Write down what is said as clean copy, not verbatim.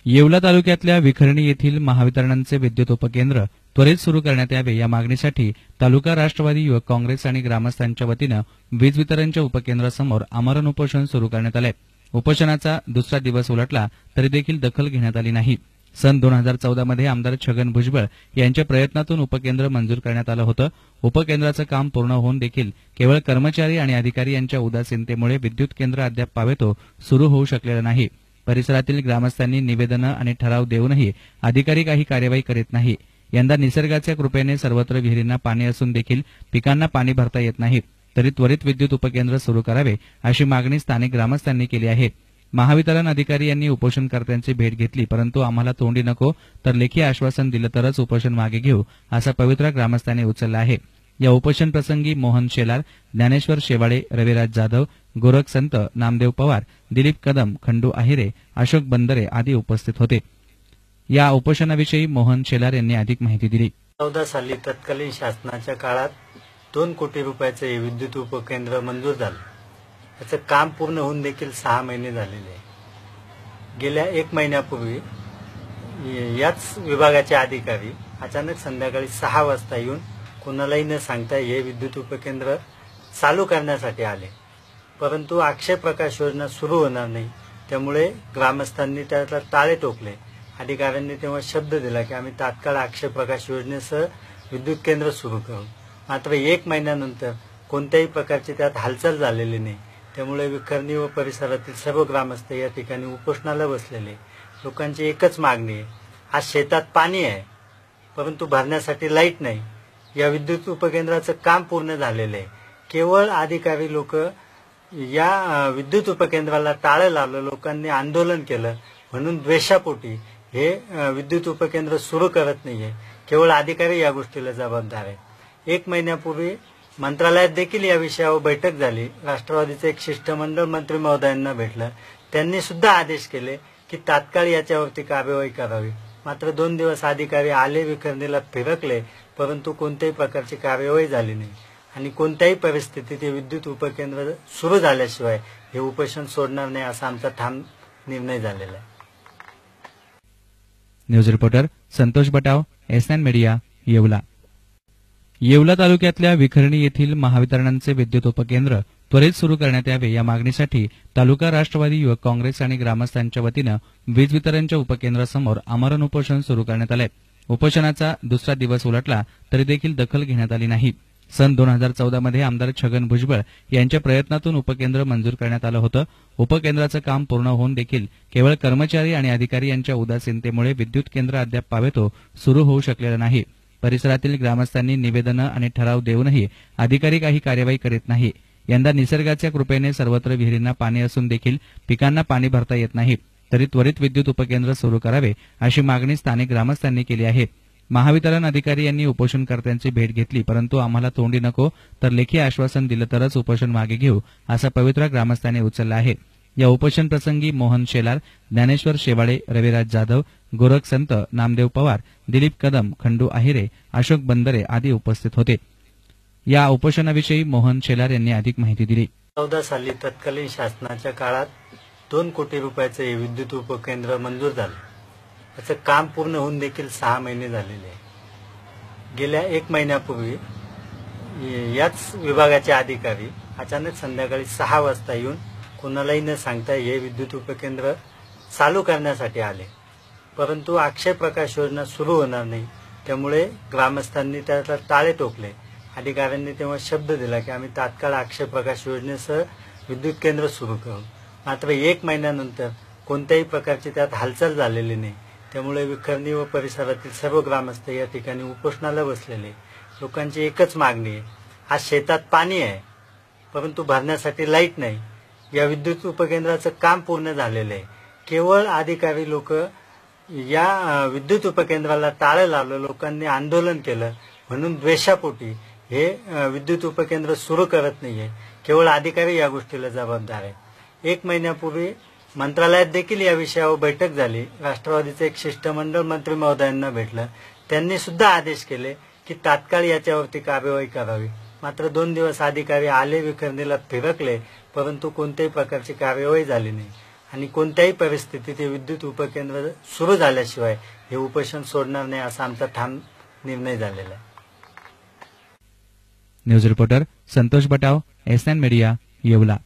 येवला तालुक्यातल्या विखर्णी येथील महावितरणचे विद्युत उपकेंद्र त्वरित सुरू करण्यात यावे या मागणीसाठी तालुका राष्ट्रवादी युवक काँग्रेस आणि ग्रामस्थांच्या वतीनं वीज वितरणच्या उपकेंद्रासमोर आमरण उपोषण सुरू करण्यात आले। उपोषणाचा दुसरा दिवस उलटला तरी देखील दखल घेण्यात आली नाही। सन 2014 मध्ये आमदार छगन भुजबळ यांच्या प्रयत्नातून उपकेंद्र मंजूर करण्यात आलं होतं। उपकेंद्राचं काम पूर्ण होऊन देखील केवळ कर्मचारी आणि अधिकारी यांच्या उदासीनतेमुळे विद्युत केंद्र अद्याप पावेतो सुरू होऊ शकलेलं नाही। परिसरातील ग्रामस्थांनी निवेदनं आणि ठराव देऊनही अधिकारी काही कार्यवाही करीत नाही। यंदा निसर्गाच्या कृपेने सर्वत्र विहिरींना पाणी असून देखील पिकांना पाणी भरता येत नाही, तरी त्वरित विद्युत उपकेंद्र सुरू करावे अशी मागणी स्थानिक ग्रामस्थांनी केली आहे। महावितरण अधिकारी यांनी उपोषणकर्त्यांची भेट घेतली, परंतु आम्हाला तोंडी नको तर लेखी आश्वासन दिलं तरच उपोषण मागे घेऊ असा पवित्रा ग्रामस्थांनी उचलला आहे। या उपोषण प्रसंगी मोहन शेलार, ज्ञानेश्वर शेवाळे, रविराज जाधव, गोरख संत, नामदेव पवार, दिलीप कदम, खंडू आहिरे, अशोक बंदरे आदी उपस्थित होते। या उपोषणाविषयी मोहन शेलार यांनी अधिक माहिती दिली। 14 साली तत्कालीन शासनाच्या काळात 2 कोटी रुपयाचे हे विद्युत उपकेंद्र मंजूर झालं। याचं काम पूर्ण होऊन देखील 6 महिने झालेले आहे। गेल्या 1 महिन्यापूर्वी याच विभागाचे अधिकारी अचानक संध्याकाळी 6 वाजता येऊन कोणालाही न सांगता हे विद्युत उपकेंद्र चालू करण्यासाठी आले, परंतु अक्षय प्रकाश योजना सुरू होणार नाही, त्यामुळे ग्रामस्थांनी त्याला टाळे टोकले। अधिकाऱ्यांनी तेव्हा शब्द दिला की आम्ही तात्काळ अक्षय प्रकाश योजनेसह विद्युत केंद्र सुरू करू। मात्र 1 महिन्यानंतर कोणत्याही प्रकारची त्यात हालचाल झालेली नाही, त्यामुळे विखर्णी व परिसरातील सर्व ग्रामस्थ या ठिकाणी उपोषणाला बसलेले। लोकांची एकच मागणी आहे, आज शेतात पाणी आहे परंतु भरण्यासाठी लाईट नाही। या विद्युत उपकेंद्राचं काम पूर्ण झालेलं आहे, केवळ अधिकारी लोक या विद्युत उपकेंद्राला टाळं लावलं, लोकांनी आंदोलन केलं म्हणून द्वेषापोटी हे विद्युत उपकेंद्र सुरू करत नाहीये। केवळ अधिकारी या गोष्टीला जबाबदार आहे। 1 महिन्यापूर्वी मंत्रालयात देखील या विषयावर बैठक झाली। राष्ट्रवादीचे एक शिष्टमंडळ मंत्री महोदयांना भेटलं, त्यांनी सुद्धा आदेश केले की तात्काळ याच्यावरती कार्यवाही करावी। मात्र 2 दिवस अधिकारी आले, विखरणीला फिरकले, परंतु कोणत्याही प्रकारची कार्यवाही झाली नाही आणि कोणत्याही परिस्थितीत हे विद्युत उपकेंद्र सुरू झाल्याशिवाय हे उपोषण सोडणार नाही असा आमचा ठाम निर्णय झालेला आहे। News reporter Santosh Batav, SN media, Yeola. Yeola तालुक्यातल्या विखर्णी येथील महावितरणचे विद्युत उपकेंद्र त्वरित सुरू करण्यात यावे या मागणीसाठी तालुका राष्ट्रवादी युवक काँग्रेस आणि ग्रामस्थांच्या वतीनं वीज वितरणच्या उपकेंद्रासमोर आमरण उपोषण सुरू करण्यात आले। उपोषणाचा दुसरा दिवस उलटला तरी देखील दखल घेण्यात आली नाही। सन 2014 मध्ये आमदार छगन भुजबळ यांच्या प्रयत्नातून उपकेंद्र मंजूर करण्यात आलं होतं। उपकेंद्राचं काम पूर्ण होऊन देखील केवळ कर्मचारी आणि अधिकारी यांच्या उदासीनतेमुळे विद्युत केंद्र अद्याप पावेतो सुरू होऊ शकलेलं नाही। परिसरातील ग्रामस्थांनी निवेदनं आणि ठराव देऊनही अधिकारी काही कार्यवाही करीत नाही। यंदा निसर्गाच्या कृपेने सर्वत्र विहिरींना पाणी असून देखील पिकांना पाणी भरता येत नाही, तरी त्वरित विद्युत उपकेंद्र सुरू करावे अशी मागणी स्थानिक ग्रामस्थांनी केली आहे। महावितरण अधिकारी यांनी उपोषणकर्त्यांची भेट घेतली, परंतु आम्हाला तोंडी नको तर लेखी आश्वासन दिलं तरच उपोषण मागे घेऊ असा पवित्रा ग्रामस्थांनी उचलला आहे। या उपोषण प्रसंगी मोहन शेलार, ज्ञानेश्वर शेवाळे, रविराज जाधव, गोरख संत, नामदेव पवार, दिलीप कदम, खंडू आहिरे, अशोक बंदरे आदी उपस्थित होते। या उपोषणाविषयी मोहन शेलार यांनी अधिक माहिती दिली। 14 साली तत्कालीन शासनाच्या काळात 2 कोटी रुपयाचे हे विद्युत उपकेंद्र मंजूर झालं। याचं काम पूर्ण होऊन देखील 6 महिने झालेले आहे। गेल्या 1 महिन्यापूर्वी याच विभागाचे अधिकारी अचानक संध्याकाळी 6 वाजता येऊन कोणालाही न सांगता हे विद्युत उपकेंद्र चालू करण्यासाठी आले, परंतु अक्षय प्रकाश योजना सुरू होणार नाही, त्यामुळे ग्रामस्थांनी त्याला टाळे टोकले। अधिकाऱ्यांनी तेव्हा शब्द दिला की आम्ही तात्काळ अक्षय प्रकाश योजनेसह विद्युत केंद्र सुरू करू। मात्र 1 महिन्यानंतर कोणत्याही प्रकारची त्यात हालचाल झालेली नाही, त्यामुळे विखर्णी व परिसरातील सर्व ग्रामस्थ या ठिकाणी उपोषणाला बसलेले। लोकांची एकच मागणी आहे, आज शेतात पाणी आहे परंतु भरण्यासाठी लाईट नाही। या विद्युत उपकेंद्राचं काम पूर्ण झालेलं आहे, केवळ अधिकारी लोक या विद्युत उपकेंद्राला टाळं लावलं, लोकांनी आंदोलन केलं म्हणून द्वेषापोटी हे विद्युत उपकेंद्र सुरू करत नाहीये। केवळ अधिकारी या गोष्टीला जबाबदार आहे। 1 महिन्यापूर्वी मंत्रालयात देखील या विषयावर बैठक झाली। राष्ट्रवादीचे एक शिष्टमंडळ मंत्री महोदयांना भेटलं, त्यांनी सुद्धा आदेश केले की तात्काळ याच्यावरती कार्यवाही करावी। मात्र 2 दिवस अधिकारी आले, विखरणीला फिरकले, परंतु कोणत्याही प्रकारची कार्यवाही झाली नाही आणि कोणत्याही परिस्थितीत हे विद्युत उपकेंद्र सुरू झाल्याशिवाय हे उपोषण सोडणार नाही असा आमचा ठाम निर्णय झालेला आहे. News reporter Santosh Batav, SN media, Yeola.